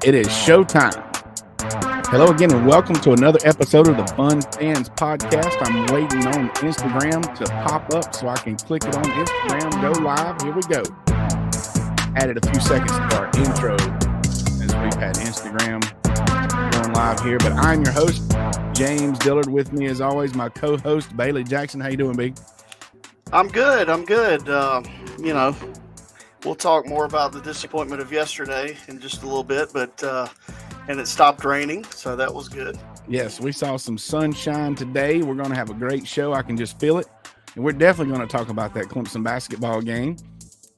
It is showtime. Hello again, and welcome to another episode of the Fun Fans Podcast. I'm waiting on Instagram to pop up so I can click it on Instagram, go live. Here we go. Added a few seconds to our intro as we've had Instagram going live here. But I'm your host, James Dillard. With me, as always, my co-host, Bailey Jackson. How you doing, B? I'm good. We'll talk more about the disappointment of yesterday in just a little bit, but and it stopped raining, so that was good. Yes, we saw some sunshine today. We're going to have a great show. I can just feel it. And we're definitely going to talk about that Clemson basketball game.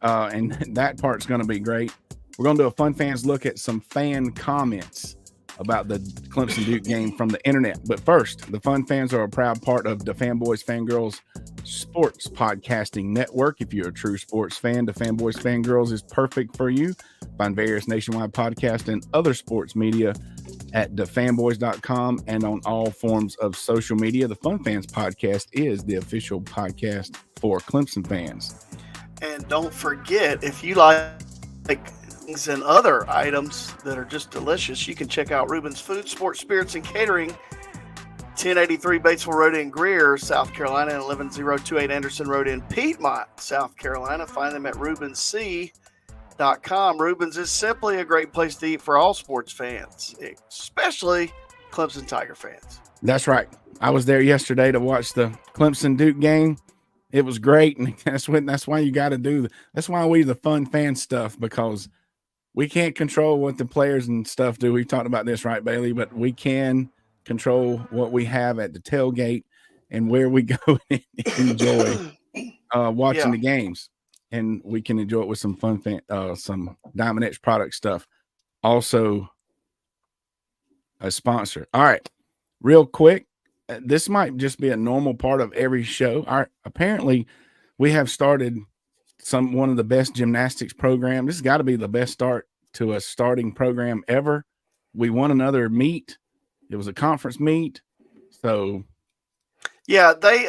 And that part's going to be great. We're going to do a Fun Fans look at some fan comments about the Clemson Duke game from the internet. But first, the Fun Fans are a proud part of the Fanboys Fangirls Sports Podcasting Network. If you're a true sports fan, the Fanboys Fangirls is perfect for you. Find various nationwide podcasts and other sports media at thefanboys.com and on all forms of social media. The Fun Fans Podcast is the official podcast for Clemson fans. And don't forget, if you like things and other items that are just delicious, you can check out Reuben's Food, Sports, Spirits, and Catering, 1083 Batesville Road in Greer, South Carolina, and 11028 Anderson Road in Piedmont, South Carolina. Find them at ReubensC.com. Reuben's is simply a great place to eat for all sports fans, especially Clemson Tiger fans. That's right. I was there yesterday to watch the Clemson Duke game. It was great, and that's why you got to do. That's why we do the Fun Fan stuff, because we can't control what the players and stuff do. We've talked about this, right, Bailey? But we can control what we have at the tailgate and where we go and enjoy watching the games, and we can enjoy it with some some Diamond X product stuff. Also, a sponsor. All right, real quick. This might just be a normal part of every show. Apparently, we have started one of the best gymnastics programs. This has got to be the best start to a starting program ever. We won another meet. It was a conference meet. So, yeah, they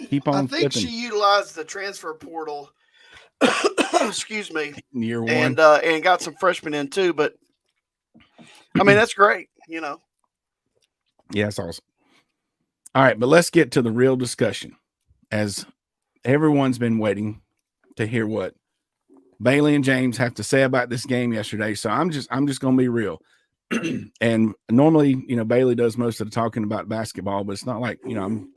keep on. I think flipping. she utilized the transfer portal. Excuse me. Year one, and got some freshmen in too. But I mean, that's great. Yeah, it's awesome. All right, but let's get to the real discussion, as everyone's been waiting to hear what Bailey and James have to say about this game yesterday. So I'm just going to be real. And normally, Bailey does most of the talking about basketball, but it's not like, I'm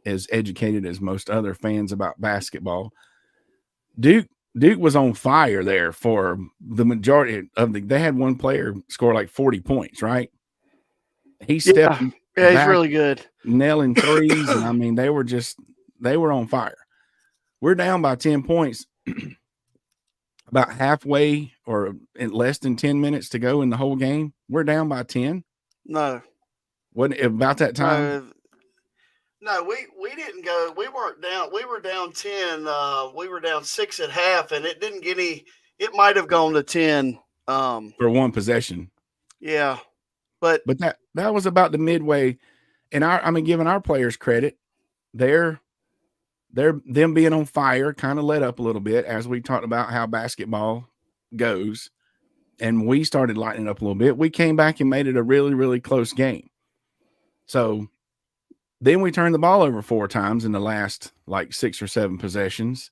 as educated as most other fans about basketball. Duke was on fire there for the majority of they had one player score like 40 points, right? He stepped Yeah, he's really good. Nailing threes. And I mean, they were on fire. We're down by 10 points, about halfway or in less than 10 minutes to go in the whole game. We're down by 10. No. Wasn't it about that time? No, we didn't go. We weren't down. We were down 10. We were down 6 at half, and it didn't get any. It might have gone to 10 for one possession. Yeah. But that was about the midway, and giving our players credit, them being on fire kind of let up a little bit as we talked about how basketball goes, and we started lightening up a little bit. We came back and made it a really, really close game. So then we turned the ball over 4 times in the last like 6 or 7 possessions,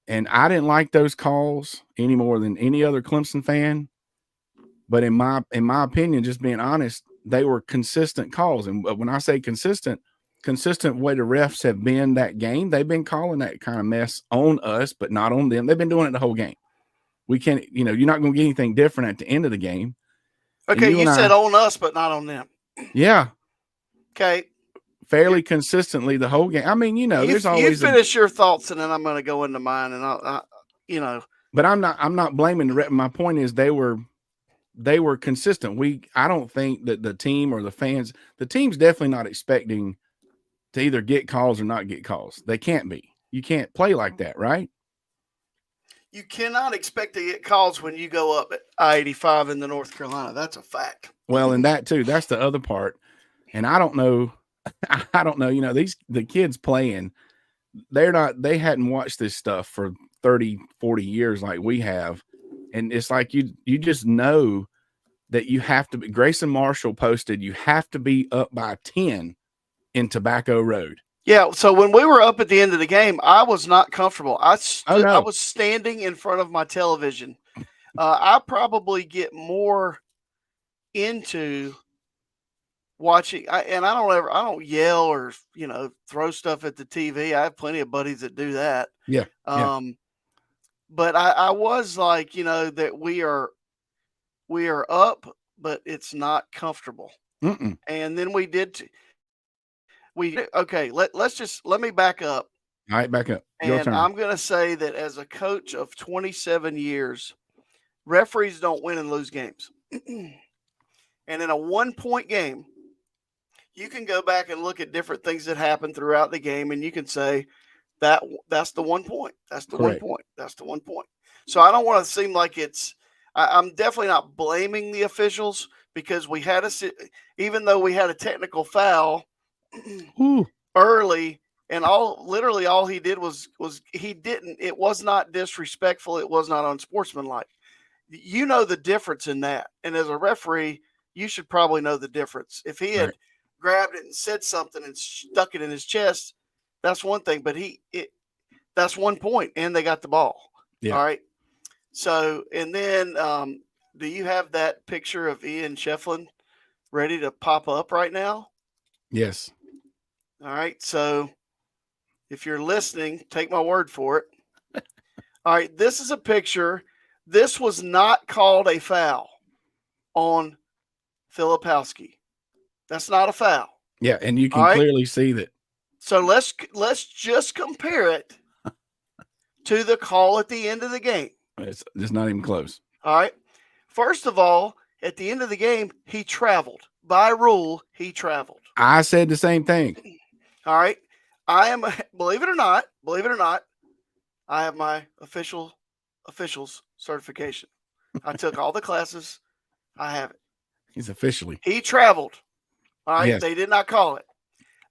and I didn't like those calls any more than any other Clemson fan. But in my opinion, just being honest, they were consistent calls. And when I say consistent way the refs have been that game, they've been calling that kind of mess on us, but not on them. They've been doing it the whole game. We can't, you're not going to get anything different at the end of the game. Okay, you said on us, but not on them. Yeah. Okay. Fairly consistently the whole game. I mean, there's always. You finish your thoughts, and then I'm going to go into mine, and I. But I'm not blaming the ref. My point is they were consistent. I don't think that the team or the fans, the team's definitely not expecting to either get calls or not get calls. They can't be. You can't play like that, right? You cannot expect to get calls when you go up at I-85 in the North Carolina. That's a fact. Well, and that too, that's the other part. And I don't know, the kids playing, they hadn't watched this stuff for 30, 40 years like we have. And it's like you just know that you have to be. Grayson Marshall posted, you have to be up by 10 in Tobacco Road. Yeah, so when we were up at the end of the game, I was not comfortable. I no. was standing in front of my television. I probably get more into watching, I don't yell or throw stuff at the TV. I have plenty of buddies that do that. Yeah. But I was like, that we are up, but it's not comfortable. Mm-mm. And then let me back up. All right, back up. Your turn. I'm going to say that as a coach of 27 years, referees don't win and lose games. And in a 1-point game, you can go back and look at different things that happen throughout the game, and you can say that's the 1 point. That's the Correct. 1 point. That's the 1 point. So I don't want to seem like I'm definitely not blaming the officials, because even though we had a technical foul early, and literally all he did was it was not disrespectful. It was not unsportsmanlike. You know the difference in that. And as a referee, you should probably know the difference. If he had grabbed it and said something and stuck it in his chest, that's one thing, but that's 1 point and they got the ball. Yeah. All right. So, and then, do you have that picture of Ian Shefflin ready to pop up right now? Yes. All right. So if you're listening, take my word for it. All right. This is a picture. This was not called a foul on Filipowski. That's not a foul. Yeah. And you can clearly see that. So let's just compare it to the call at the end of the game. It's not even close. All right. First of all, at the end of the game, he traveled. By rule, he traveled. I said the same thing. All right. Believe it or not, I have my officials certification. I took all the classes. I have it. He traveled. All right. Yes. They did not call it.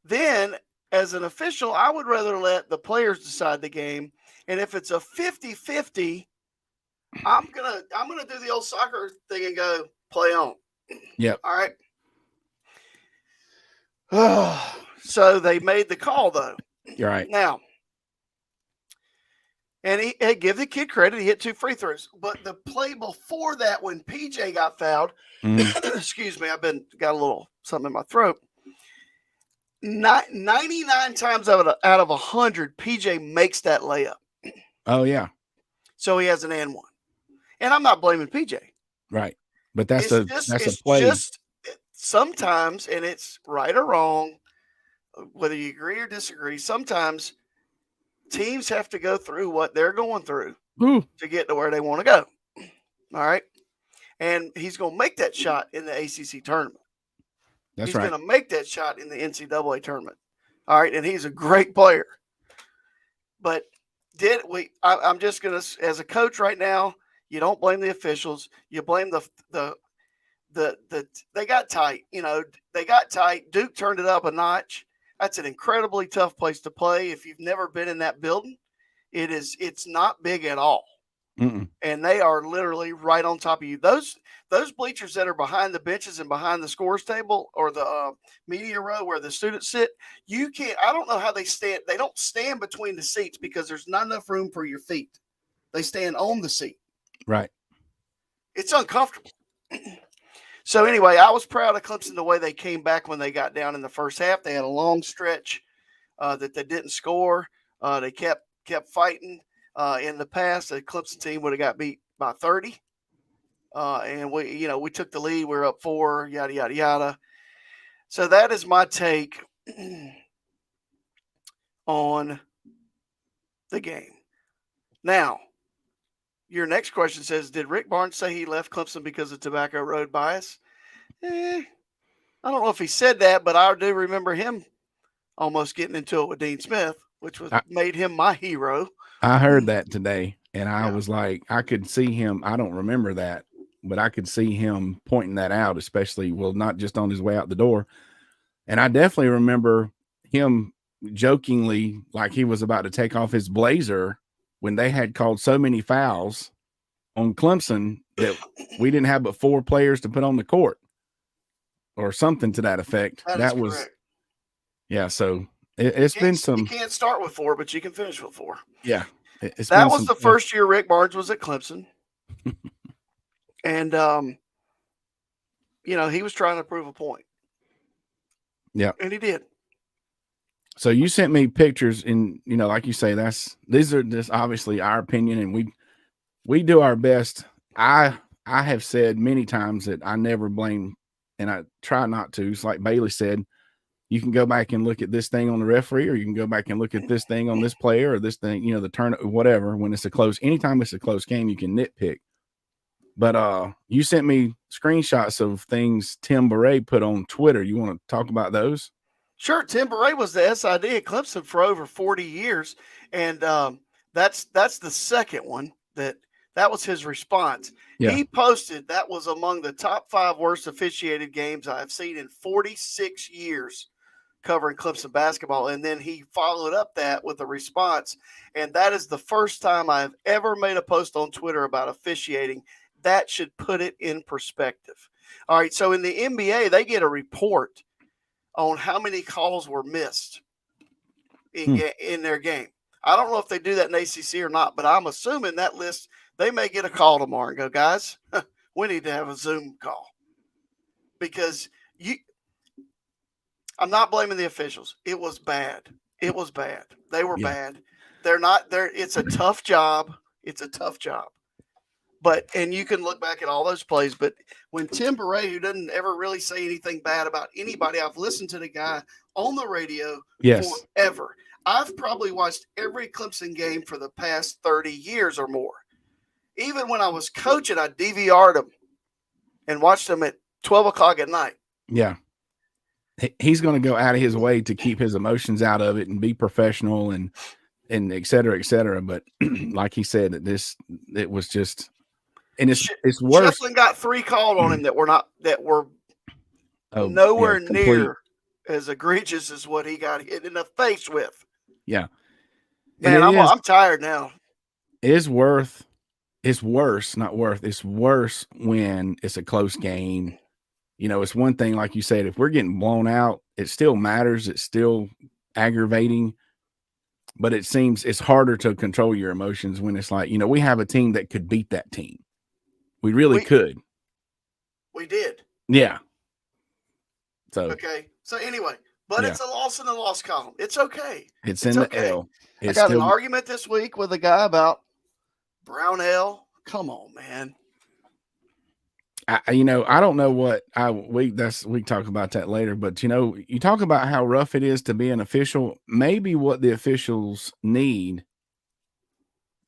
Then, as an official, I would rather let the players decide the game. And if it's a 50-50, I'm gonna do the old soccer thing and go play on. Yep. All right. So they made the call, though. You're right. Now, and he give the kid credit. He hit 2 free throws. But the play before that, when PJ got fouled, excuse me, got a little something in my throat. 99 times out of 100, PJ makes that layup. Oh, yeah. So he has an and one. And I'm not blaming PJ. Right. But that's a play. Just sometimes, and it's right or wrong, whether you agree or disagree, sometimes teams have to go through what they're going through to get to where they want to go. All right. And he's going to make that shot in the ACC tournament. That's right. He's going to make that shot in the NCAA tournament. All right. And he's a great player. But I'm just going to, as a coach right now, you don't blame the officials. You blame they got tight. They got tight. Duke turned it up a notch. That's an incredibly tough place to play. If you've never been in that building, it's not big at all. Mm-mm. And they are literally right on top of you. Those bleachers that are behind the benches and behind the scores table or the media row where the students sit, you can't. I don't know how they stand. They don't stand between the seats because there's not enough room for your feet. They stand on the seat. Right. It's uncomfortable. So anyway, I was proud of Clemson the way they came back when they got down in the first half. They had a long stretch that they didn't score. They kept fighting. In the past, the Clemson team would have got beat by 30. And we took the lead. We're up 4, yada, yada, yada. So that is my take on the game. Now, your next question says, did Rick Barnes say he left Clemson because of Tobacco Road bias? I don't know if he said that, but I do remember him almost getting into it with Dean Smith, which made him my hero. I heard that today, and I was like, I could see him. I don't remember that, but I could see him pointing that out, especially, not just on his way out the door. And I definitely remember him jokingly, like he was about to take off his blazer when they had called so many fouls on Clemson that we didn't have but 4 players to put on the court or something to that effect. That is was correct. Yeah, so it's been some. You can't start with 4, but you can finish with 4. Yeah, that was the first year Rick Barnes was at Clemson, and he was trying to prove a point. Yeah, and he did. So you sent me pictures, and like you say, these are just obviously our opinion, and we do our best. I have said many times that I never blame, and I try not to. It's like Bailey said, you can go back and look at this thing on the referee, or you can go back and look at this thing on this player, or this thing, the turn, whatever. When it's anytime it's a close game, you can nitpick. But you sent me screenshots of things Tim Beret put on Twitter. You want to talk about those? Sure. Tim Beret was the SID at Clemson for over 40 years, and that's the second one that was his response. Yeah. He posted that was among the top 5 worst officiated games I've seen in 46 years covering Clemson basketball. And then he followed up that with a response. And that is the first time I've ever made a post on Twitter about officiating. That should put it in perspective. All right. So in the NBA, they get a report on how many calls were missed in their game. I don't know if they do that in ACC or not, but I'm assuming that list, they may get a call tomorrow and go, guys, we need to have a Zoom call. Because I'm not blaming the officials. It was bad. They were bad. It's a tough job. And you can look back at all those plays, but when Tim Beret, who doesn't ever really say anything bad about anybody, I've listened to the guy on the radio forever. I've probably watched every Clemson game for the past 30 years or more. Even when I was coaching, I DVR'd them and watched them at 12 o'clock at night. Yeah. He's going to go out of his way to keep his emotions out of it and be professional and et cetera, et cetera. But like he said, it was just, and it's worse. Schieffelin got 3 called on him that were nowhere near as egregious as what he got hit in the face with. Yeah. Man, I'm tired now. It's worse when it's a close game. It's one thing, like you said, if we're getting blown out, it still matters. It's still aggravating, but it seems it's harder to control your emotions when it's like, we have a team that could beat that team. We really could. We did. Yeah. Okay. So anyway, but it's a loss in the loss column. It's okay. It's in the L. I got an argument this week with a guy about Brownell. Come on, man. I don't know what we can talk about that later, but you talk about how rough it is to be an official. Maybe what the officials need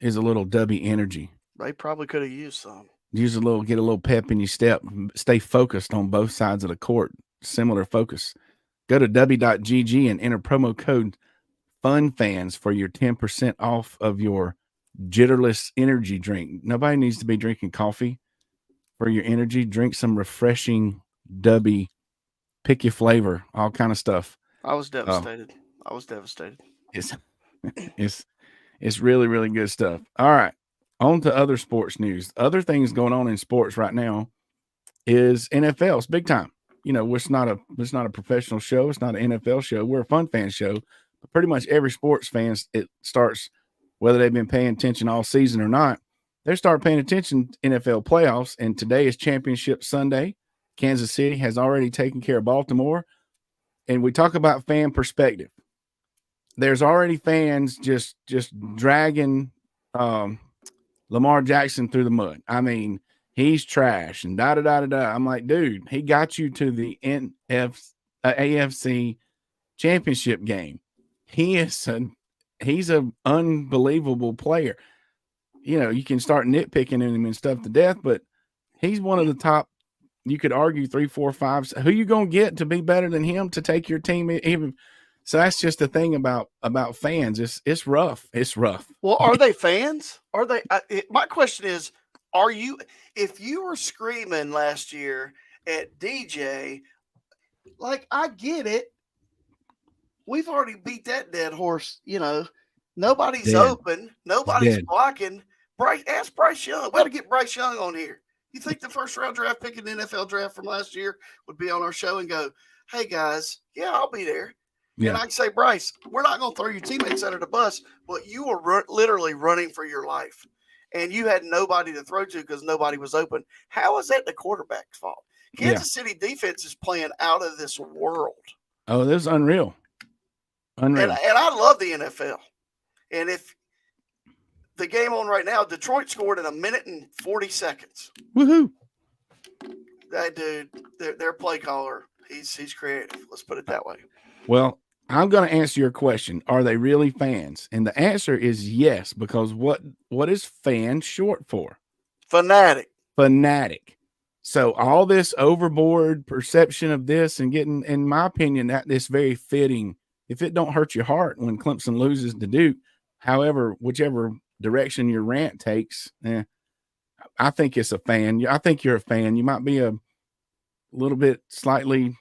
is a little W energy. They probably could have used some. Get a little pep in your step. Stay focused on both sides of the court. Similar focus. Go to w.gg and enter promo code FUNFANS for your 10% off of your Jitterless energy drink. Nobody needs to be drinking coffee for your energy. Drink some refreshing Dubby, pick your flavor, all kind of stuff. I was devastated. It's really, really good stuff. All right. On to other sports news. Other things going on in sports right now is NFL. It's big time. It's not a professional show. It's not an NFL show. We're a fun fan show. But pretty much every sports fan, it starts, whether they've been paying attention all season or not, they start paying attention to NFL playoffs. And today is Championship Sunday. Kansas City has already taken care of Baltimore. And we talk about fan perspective. There's already fans just dragging Lamar Jackson through the mud. I mean, he's trash and da-da-da-da-da. I'm like, dude, he got you to the AFC championship game. He's an unbelievable player. You can start nitpicking him and stuff to death, but he's one of the top, you could argue 3, 4, 5. Who you going to get to be better than him to take your team even? So that's just the thing about fans. It's rough. It's rough. Well, are they fans? Are they? My question is, if you were screaming last year at DJ, like, I get it. We've already beat that dead horse. Nobody's open. Nobody's blocking. Ask Bryce Young. We got to get Bryce Young on here. You think the first round draft pick in the NFL draft from last year would be on our show and go, hey, guys, yeah, I'll be there. Yeah. And I can say, Bryce, we're not going to throw your teammates under the bus, but you were literally running for your life. And you had nobody to throw to because nobody was open. How is that the quarterback's fault? Kansas City defense is playing out of this world. Oh, this is unreal. Unreal. And I love the NFL. And if the game on right now, Detroit scored in 1 minute and 40 seconds. Woohoo. That dude, their play caller, he's creative. Let's put it that way. Well, I'm going to answer your question. Are they really fans? And the answer is yes, because what is fan short for? Fanatic. Fanatic. So all this overboard perception of this and getting, in my opinion, that is very fitting. If it don't hurt your heart when Clemson loses to Duke, however, whichever direction your rant takes, I think it's a fan. I think you're a fan. You might be a little bit slightly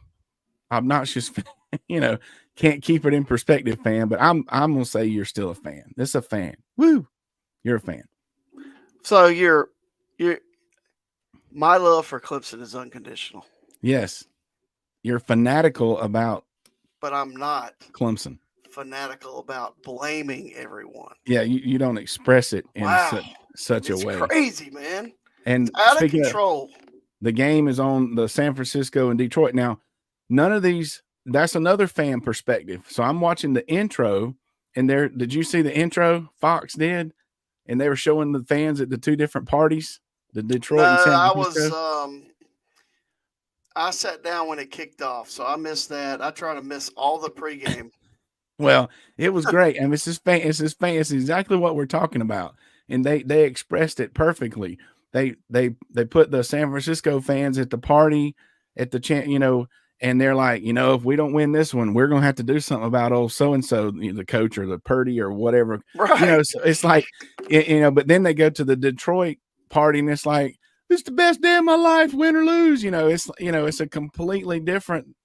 obnoxious, can't keep it in perspective fan, but I'm gonna say you're still a fan. This is a fan. Woo, you're a fan. So you're my love for Clemson is unconditional. Yes, you're fanatical about, but I'm not Clemson. Fanatical about blaming everyone. Yeah, you don't express it in such a way. It's crazy, man. And it's out of control. The game is on the San Francisco and Detroit. Now, none of these, that's another fan perspective. So I'm watching the intro, and did you see the intro Fox did? And they were showing the fans at the two different parties, the Detroit and San Francisco. I sat down when it kicked off, so I missed that. I try to miss all the pregame. Well, it was great. And it's exactly what we're talking about. And they expressed it perfectly. They put the San Francisco fans at the party, at the chant, and they're like, if we don't win this one, we're gonna have to do something about old so and so, the coach or the Purdy or whatever. Right. So it's like, but then they go to the Detroit party and it's like, it's the best day of my life, win or lose. It's a completely different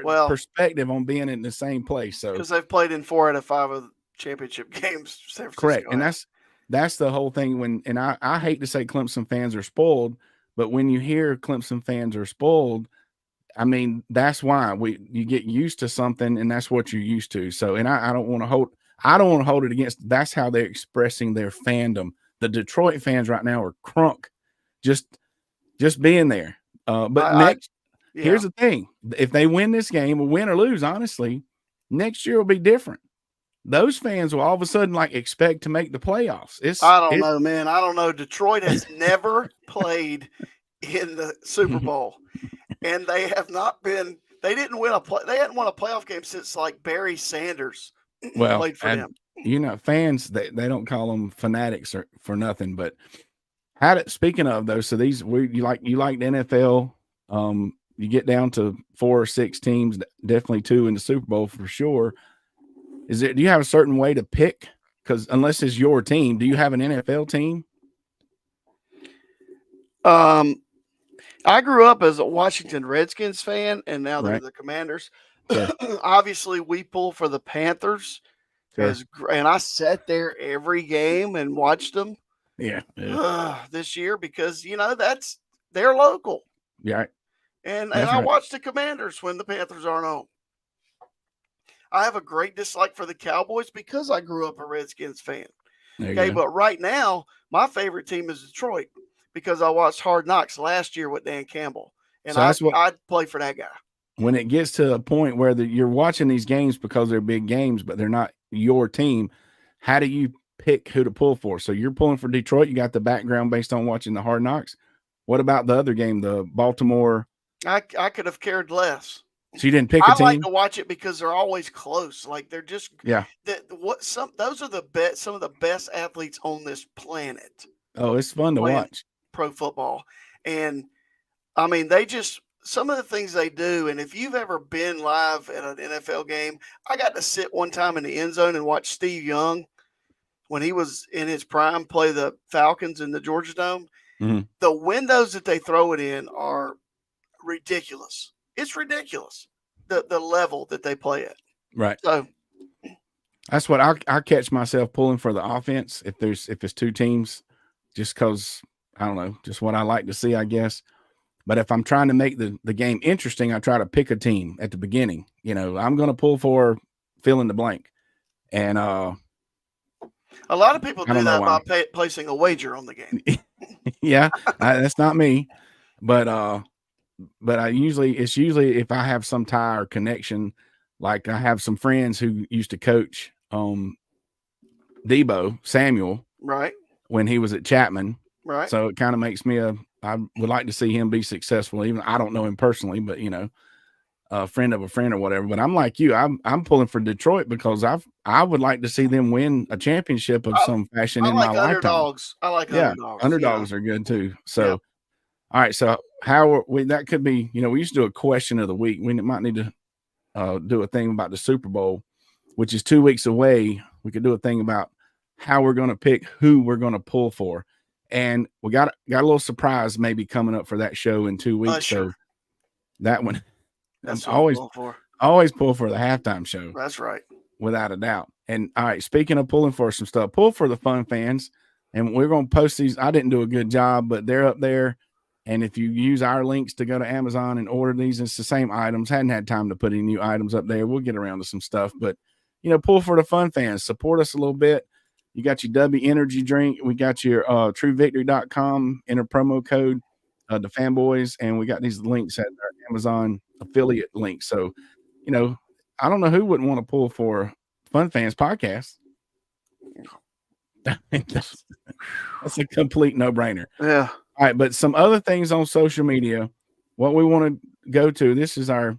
perspective on being in the same place. So because they've played in 4 out of 5 of the championship games. San Francisco correct, and that's the whole thing. And I hate to say Clemson fans are spoiled, but when you hear Clemson fans are spoiled, I mean that's why you get used to something, and that's what you're used to. So, and I don't want to hold it against. That's how they're expressing their fandom. The Detroit fans right now are crunk, just being there. Here's the thing. If they win this game, win or lose, honestly, next year will be different. Those fans will all of a sudden expect to make the playoffs. I don't know, man. I don't know. Detroit has never played in the Super Bowl. And they have not been – they hadn't won a playoff game since Barry Sanders played for them. Fans, they don't call them fanatics for nothing. But speaking of those, so these you like the NFL you get down to 4 or 6 teams, definitely 2 in the Super Bowl for sure. Do you have a certain way to pick? Because unless it's your team, do you have an NFL team? I grew up as a Washington Redskins fan, and now they're the Commanders. Yeah. Obviously, we pull for the Panthers. Sure. And I sat there every game and watched them. Yeah. This year because, they're local. Yeah. And I watch the Commanders when the Panthers aren't on. I have a great dislike for the Cowboys because I grew up a Redskins fan. Okay, but right now, my favorite team is Detroit because I watched Hard Knocks last year with Dan Campbell. And so I'd play for that guy. When it gets to a point where you're watching these games because they're big games, but they're not your team, how do you pick who to pull for? So you're pulling for Detroit. You got the background based on watching the Hard Knocks. What about the other game, the Baltimore? I could have cared less. So you didn't pick a team? I like to watch it because they're always close. They're just those are some of the best athletes on this planet. Oh, it's fun to watch pro football. And I mean, some of the things they do, and if you've ever been live at an NFL game, I got to sit one time in the end zone and watch Steve Young when he was in his prime play the Falcons in the Georgia Dome. Mm-hmm. The windows that they throw it in are ridiculous. It's ridiculous, the level that they play at. Right. So that's what I catch myself pulling for the offense if it's 2 teams. just because I don't know, just what I like to see, I guess. But if I'm trying to make the game interesting, I try to pick a team at the beginning. I'm going to pull for fill in the blank. And a lot of people I do don't know that why. by placing a wager on the game. Yeah, that's not me. But it's usually if I have some tie or connection, like I have some friends who used to coach Debo Samuel Right. when he was at Chapman. Right. So it kind of makes me I would like to see him be successful. Even I don't know him personally, but a friend of a friend or whatever. But I'm like you, I'm pulling for Detroit because I would like to see them win a championship of some fashion in my lifetime. Underdogs. I like underdogs. Underdogs are good too. So, all right. So how that could be, we used to do a question of the week. We might need to do a thing about the Super Bowl, which is 2 weeks away. We could do a thing about how we're going to pick who we're going to pull for. And we got a little surprise maybe coming up for that show in 2 weeks. Sure. So that one, that's I'm always pull for the halftime show. That's right. Without a doubt. And all right, speaking of pulling for some stuff, pull for the fun fans. And we're going to post these. I didn't do a good job, but they're up there. And if you use our links to go to Amazon and order these, it's the same items. Hadn't had time to put any new items up there. We'll get around to some stuff, but pull for the fun fans. Support us a little bit. You got your W Energy drink. We got your TrueVictory.com, enter promo code the Fanboys, and we got these links at our Amazon affiliate link. So, I don't know who wouldn't want to pull for Fun Fans podcast. That's a complete no-brainer. Yeah. All right, but some other things on social media. What we want to go to. This is our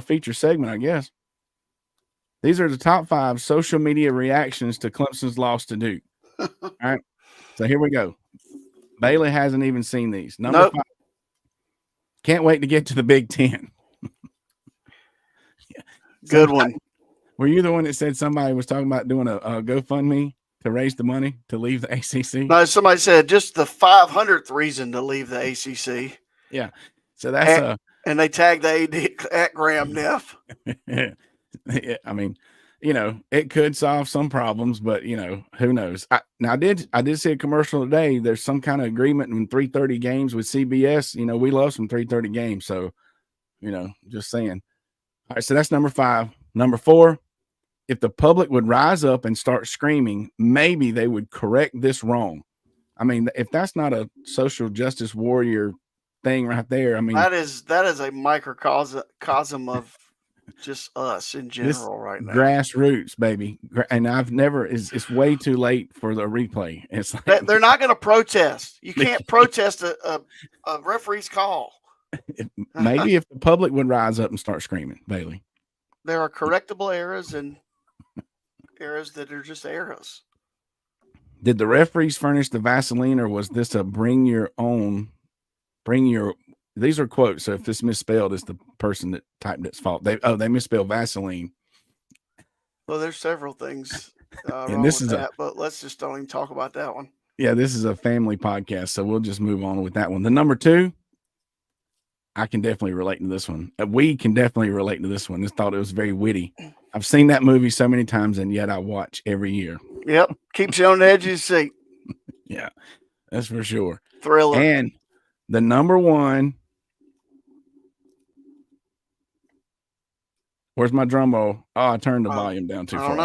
feature segment, I guess. These are the top 5 social media reactions to Clemson's loss to Duke. All right. So here we go. Bailey hasn't even seen these. Number 5. Can't wait to get to the Big Ten. Good one. Were you the one that said somebody was talking about doing a GoFundMe to raise the money to leave the ACC? No, somebody said just the 500th reason to leave the ACC. Yeah. So that's and they tagged the AD at Graham Neff. Yeah, I mean, it could solve some problems, but who knows? I did see a commercial today. There's some kind of agreement in 3:30 games with CBS. We love some 3:30 games, so just saying. All right, so that's number 5. Number 4, if the public would rise up and start screaming, maybe they would correct this wrong. I mean, if that's not a social justice warrior thing right there, I mean, that is a microcosm of just us in general right now. Grassroots, baby. And it's way too late for the replay. It's like they're not going to protest. You can't protest a referee's call. Maybe if the public would rise up and start screaming, Bailey. There are correctable errors and errors that are just errors. Did the referees furnish the Vaseline, or was this a these are quotes, so if this misspelled, it's the person that typed it's fault. They misspelled Vaseline. Well, there's several things and this is but let's just don't even talk about that one. Yeah, this is a family podcast, so we'll just move on with that one. The number 2, I can definitely relate to this one. We can definitely relate to this one. Just thought it was very witty. I've seen that movie so many times, and yet I watch every year. Yep, keeps you on the edge of your seat. Yeah, that's for sure. Thriller. And the number 1. Where's my drum roll? Oh, I turned the volume down too far. I don't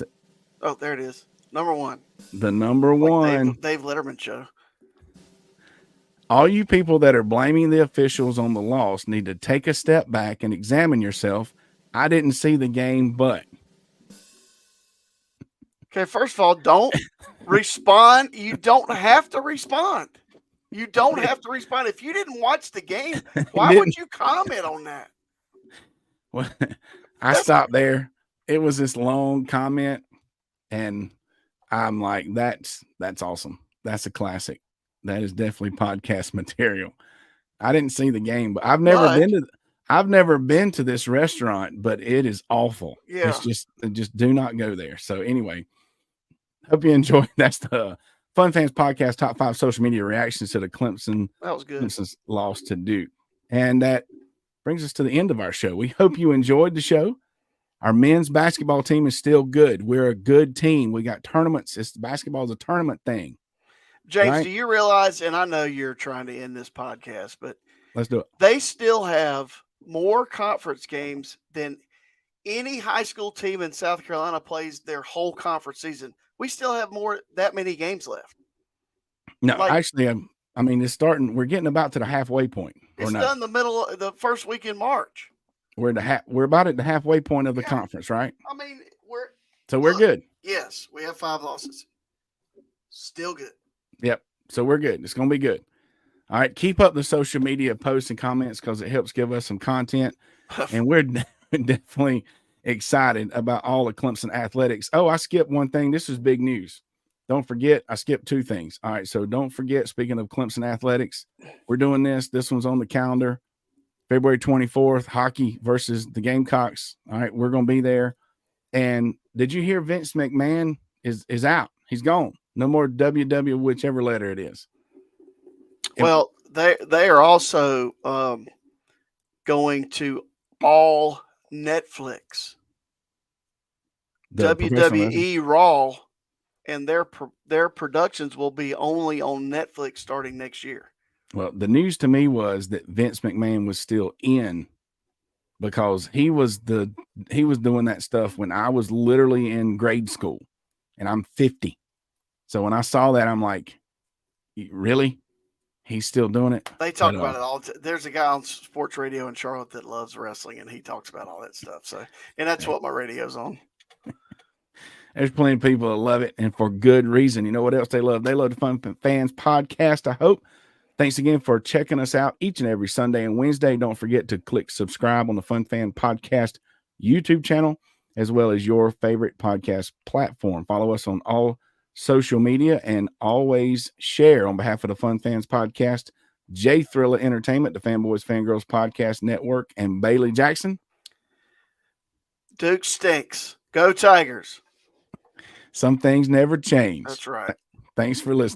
know. Oh, there it is. Number 1. The number 1. Dave Letterman show. All you people that are blaming the officials on the loss need to take a step back and examine yourself. I didn't see the game, but. Okay, first of all, don't respond. You don't have to respond. You don't have to respond. If you didn't watch the game, why would you comment on that? Well, I stopped there. It was this long comment, and I'm like, that's awesome. That's a classic. That is definitely podcast material. I didn't see the game, but I've never been to this restaurant, but it is awful. Yeah. It's just do not go there. So anyway, hope you enjoyed. That's the Fun Fans Podcast top 5 social media reactions to the Clemson. That was good. Clemson's loss to Duke. And that brings us to the end of our show. We hope you enjoyed the show. Our men's basketball team is still good. We're a good team. We got tournaments. Basketball is a tournament thing. James, right? Do you realize, and I know you're trying to end this podcast, but Let's do it. They still have more conference games than any high school team in South Carolina plays their whole conference season. We still have that many games left. No, actually, I mean, it's starting. We're getting about to the halfway point. It's done the first week in March. We're about at the halfway point of the conference, right? I mean, we're good. Yes, we have 5 losses. Still good. Yep. So we're good. It's going to be good. All right. Keep up the social media posts and comments because it helps give us some content. And we're definitely excited about all the Clemson athletics. Oh, I skipped one thing. This is big news. Don't forget, I skipped 2 things. All right. So don't forget, speaking of Clemson athletics, we're doing this. This one's on the calendar. February 24th, hockey versus the Gamecocks. All right. We're going to be there. And did you hear Vince McMahon is out? He's gone. No more WW, whichever letter it is. Well, they are also going to all Netflix. WWE Raw, and their productions will be only on Netflix starting next year. Well, the news to me was that Vince McMahon was still in because he was doing that stuff when I was literally in grade school, and I'm 50. So when I saw that, I'm like, really? He's still doing it? They talk about it all. There's a guy on sports radio in Charlotte that loves wrestling, and he talks about all that stuff. So, and that's what my radio's on. There's plenty of people that love it, and for good reason. You know what else they love? They love the Fun Fans podcast, I hope. Thanks again for checking us out each and every Sunday and Wednesday. Don't forget to click subscribe on the Fun Fan Podcast YouTube channel, as well as your favorite podcast platform. Follow us on all social media and always share on behalf of the Fun Fans Podcast, J Thriller Entertainment, the Fanboys Fangirls Podcast Network, and Bailey Jackson. Duke stinks. Go Tigers. Some things never change. That's right. Thanks for listening.